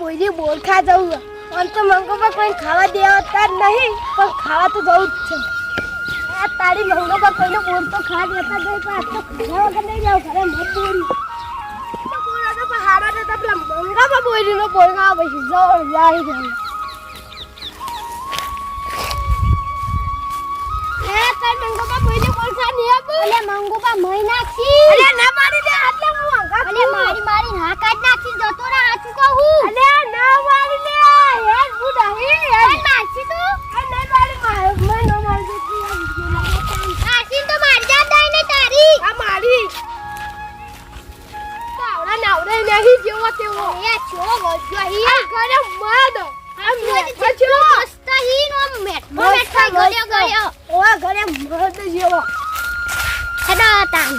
બોયરી બોલ ખા જવું આમ તો મંગોબા કોઈ ખાવા દેતા નહીં પણ ખાવા તો જવું જ છે આ તારી મંગોબા કોઈને બોલ તો ખા દેતા નહીં પણ આ તો ખાવા વગર નહીં જાવ ઘરે મત બોરી તો બોલા તો પણ હારા ને તો પેલા મંગોબા બોયરીનો બોલ ખાવા પછી જોર જાય જાય મંગોબા બોયરી બોલ ખા નહીં આપો અલે મંગોબા મઈ નાખી અલે ના મારી દે આટલા મંગા અલે મારી હા કાઢ નાખી જતો રે આચું કહું અલે ના મારી લે હે બુડા હે નાખી તો આ નહીં મારી મેં ન મારી દે નાખી તો મારી જા દઈ ને તારી આ મારી તાવડા નાવડા નહીં જેવો તેવો એ છો ગોજો હી ઘરે મદ આમ ચલો મસ્ત હી નો મેટ ગયો ઓ ઘરે મદ જેવો હેડા તા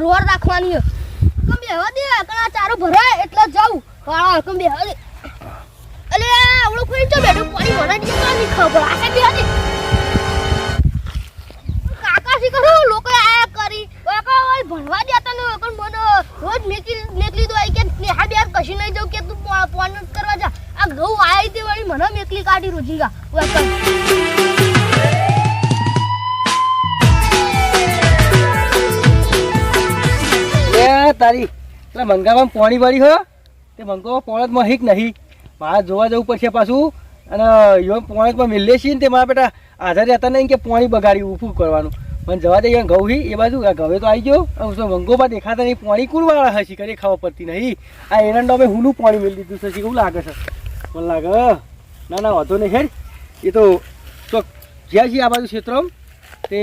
રોર રાખવાની કમ બેહવા દે કણા ચારો ભરાય એટલે જાવ વાળો કમ બેહવા દે અલે આવડો કોઈ તો બેઠો પાણી ભરાય દે કાની ખબર આ કે બેહવા દે કાકા સી કરો લોકો આયા કરી કાકા ઓય ભણવા દેતા ને પણ મને રોજ મેકલી દો આઈ કે નેહા બેર કશી નહીં જાવ કે તું ફોન કરવા જા આ ઘઉ આઈ દે વાળી મને મેકલી કાઢી રોજીગા તારી એટલે મંગાવામાં પોણી વાળી હોય તે મંગાવા પોણતમાં હીક નહીં મારે જોવા જવું પડશે પાછું અને યો પોણતમાં મિલે છે ને તે મારા બેટા આધાર રહેતા નહીં કે પોણી બગાડી ઊભું કરવાનું મને જવા દે ઘઉં હી એ બાજુ આ ઘવે તો આવી ગયો મંગોબા દેખાતા નહીં પોણી કુરવાળા હશે કરી ખાવા પડતી નહીં આ એરંડો અમે હુનું પોણી મેળવી દીધું છે એવું લાગે છે મને લાગે ના ના વાંધો નહીં હેડ એ તો ચોક જ્યાં છીએ આ બાજુ ક્ષેત્રમાં તે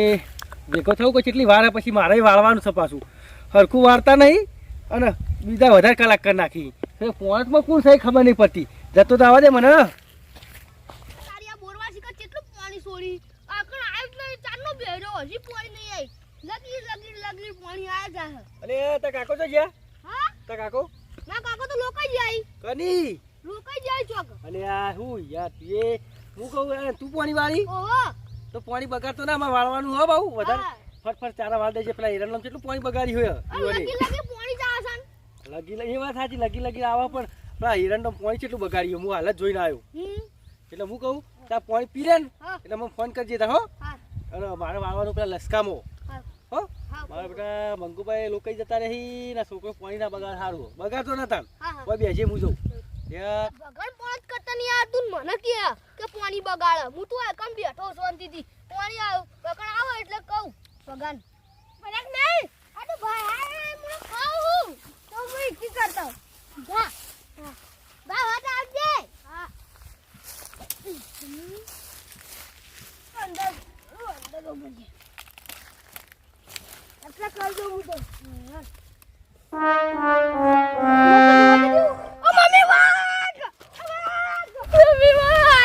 ભેગો થવું કે કેટલી વાર પછી મારે વાળવાનું છે પાછું હરખું વાળતા નહીં અને બીજા વધારે કલાક કરી નાખી પોણતમાં કોણ સહી ખબર નહીં પડતી જતો તો આવવા દે મને તારી આ બોરવા શીખર કેટલું પાણી છોડી આકણ આજ નહીં ચારનો બેરો હજી પાણી નહીં આવી લગી પાણી આયા જા અરે તા કાકો તો ગયા હા તા કાકો ના કાકો તો લોકાઈ જાય કની લોકાઈ જાય ચોક અલે આ હું યાર હું કહું તું પાણી વાળી ઓહો તો પાણી બગાડતો ના માં વાળવાનું હો બાઉ વધારે ફટફટ ચારા વાળ દેજે પેલા હિરણનો કેટલું પાણી બગાડી હોય લગી પાણી જાસન લગી એ વાત સાચી લગી આવા પણ પેલા હિરણનો પાણી કેટલું બગાડ્યું હું હાલ જ જોઈને આવ્યો એટલે હું કહું ત્યાં પાણી પીરે ને એટલે મને ફોન કરજે તા હો અને મારે વાળવાનું પેલા લસકામો હો મારા બેટા મંગુભાઈ લોકો જતા રહી ના છોકરો પાણી ના બગાડ સારું બગાડતો નતા કોઈ બેસે હું જઉં બગાડ પાણી કરતા નહીં આ તું મને કે પાણી બગાડ હું તું એકમ બેઠો શાંતિથી પાણી બગાડ આવે એટલે કહું બગાડ બગાડ નહીં આ તો ભાઈ મને ખાવું તો હું ઈકી કરતા જા બા વાત આવજે હા અંદર બોલજે એટલે કરજો હું તો ઓ મમ્મી વાગ મમ્મી વાગ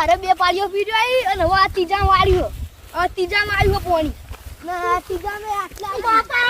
અરે બે પાળીઓ પીડ્યો આવી અને હવે આ ત્રીજા વાળ્યો ત્રીજામાં આવ્યું પાણી ના ત્રીજામાં આટલા બાપા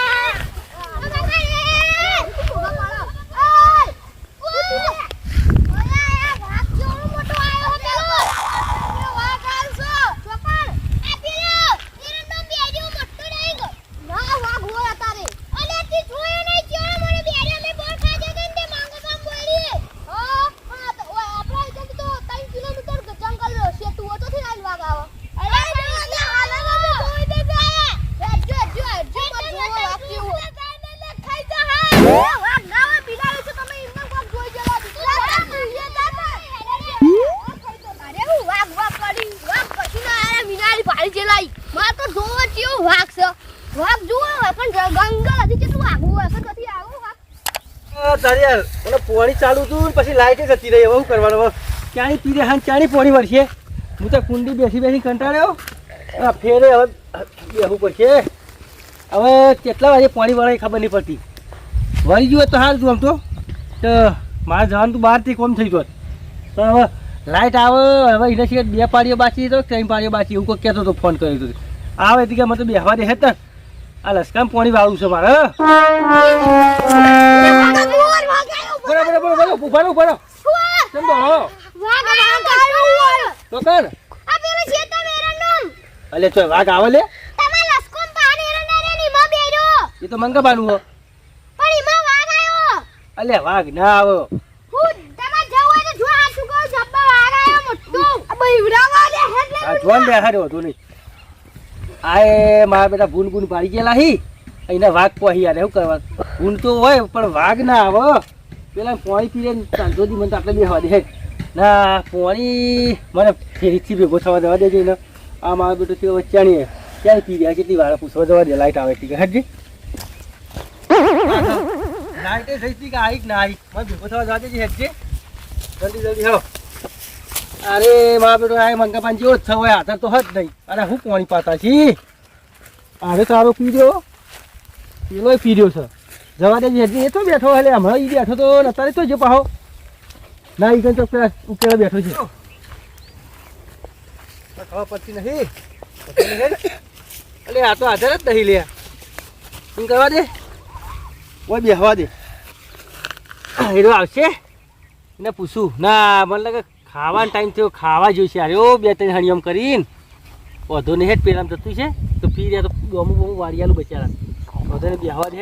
પોણી ચાલુ હતું પછી લાઈટ જતી રહી. હવે શું કરવાનું? હવે ક્યાંય પીરે હા ક્યાંય પોણી વળશે. હું તો કુંડી બેસી કંટાળ્યો. ફેરે હવે બેસવું પડશે. હવે કેટલા વાગે પોણી વળે ખબર નહીં પડતી. વળી જુઓ તો સારું છું આમ તો મારે જવાનું તો બહારથી કોમ થઈ ગયો. તો હવે લાઈટ આવે. હવે એને સિવાય 2 પાડીઓ બાકી તો 3 પાડીઓ બાકી એવું કોઈ કહેતો હતો. ફોન કર્યો હતો આવે હતી કે મને તો બેસવા દે ને. આ લસકામ પોણી વાળું છે મારે. અલે તો વાઘ આવે લે એ તો મંગાબાનું હો. અલે વાઘ ના આવે. આ મારા બેટા ભૂન ભૂન પાડી ગયેલા હી એને વાઘ પહી યાર. એવું કરવા ભૂન તો હોય પણ વાઘ ના આવે. પેલા પોણી પીરે ચાલતો દી મને તો આટલે બેસવા દે ના. પોણી મને ફેરીથી ભેગો થવા દેવા દેજે ને. આ મારો બેટો તે વચ્ચાણી ક્યાંય પી ગયા કેટલી વાર પૂછવા જવા દે. લાઈટ આવે ઠીક હજી લાઈટ થઈ હતી કે આવી ના આવી મને ભેગો થવા જવા દેજે હેઠે જલ્દી જલ્દી હો. અરે મારા બેટો આ મંગાપાન જેવો જ થવાય હાથર તો હજ નહીં. અરે હું પોણી પાતા છી. અરે તારો પી રહ્યો પેલો પી રહ્યો છે. જવા દેજે હજી. એ તો બેઠો એટલે હમણાં એ બેઠો તો અત્યારે તો જો પાહો ના એ કઈ તો ઉકેલા બેઠો છે. ખબર પડતી નહીં એટલે આ તો હાજર જ નહીં લે. શું કરવા દે ઓય બેહવા દે. હીરો આવશે ને પૂછું ના. મને લાગે ખાવાનો ટાઈમ થયો ખાવા જોઈશે. અરે ઓ 2-3 હણિયમ કરીને વધુ નહીં હેઠ પેલામ જતું છે તો પી રહ્યા તો અમુક અમુક વાડિયાલું બચારા વધુ ને બેહવા દે.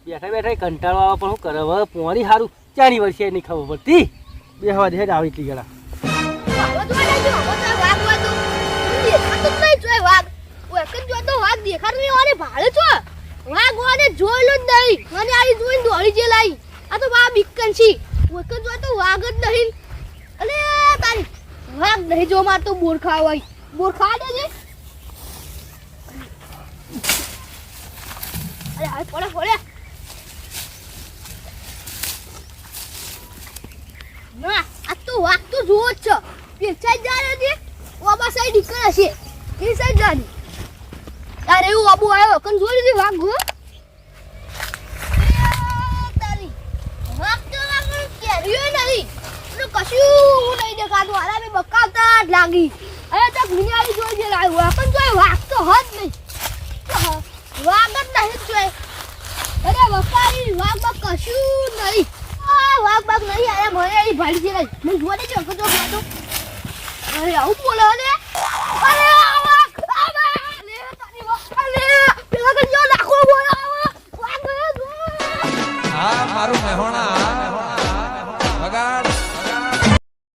બેઠા બેઠા કંટાળો આવે પણ શું કરે હવે. પોણી સારું 4 વર્ષે નહીં ખબર પડતી. બેહવા દે આવી એટલી ગળા જો માર તો બોર ખાવાય બોર ખા દેજે. અરે હાલ ફોડે ફોડે ના. આ તો વાઘ તો જોવો જ છે. પેચાઈ જાય છે ઓબા સાઈડ નીકળે છે એ સાઈડ જાની. અરે એવું આબુ આવ્યો કન જોઈ લીધી વાઘ ગો તારી વાઘ તો વાઘ કેર્યો નહીં તો કશું નહીં દેખાતું. આલા મે બકાવતા જ લાગી. અરે તો ભીનારી જોઈ જે લાવ્યો વાકન જોઈ વાઘ તો હદ નહીં. વાઘ જ નહીં જોઈ. અરે વફારી વાઘ બા કશું નહીં. વાઘ બાગ નહીં. અરે મને એ ભાડી છે નહીં. મને જોવા દેજો તો ખાતો. અરે આવું બોલે ને. અરે વાઘ લે તારી વાઘ લે પેલા તો જો નાખો બોલા વાઘ. હા મારું મહેણા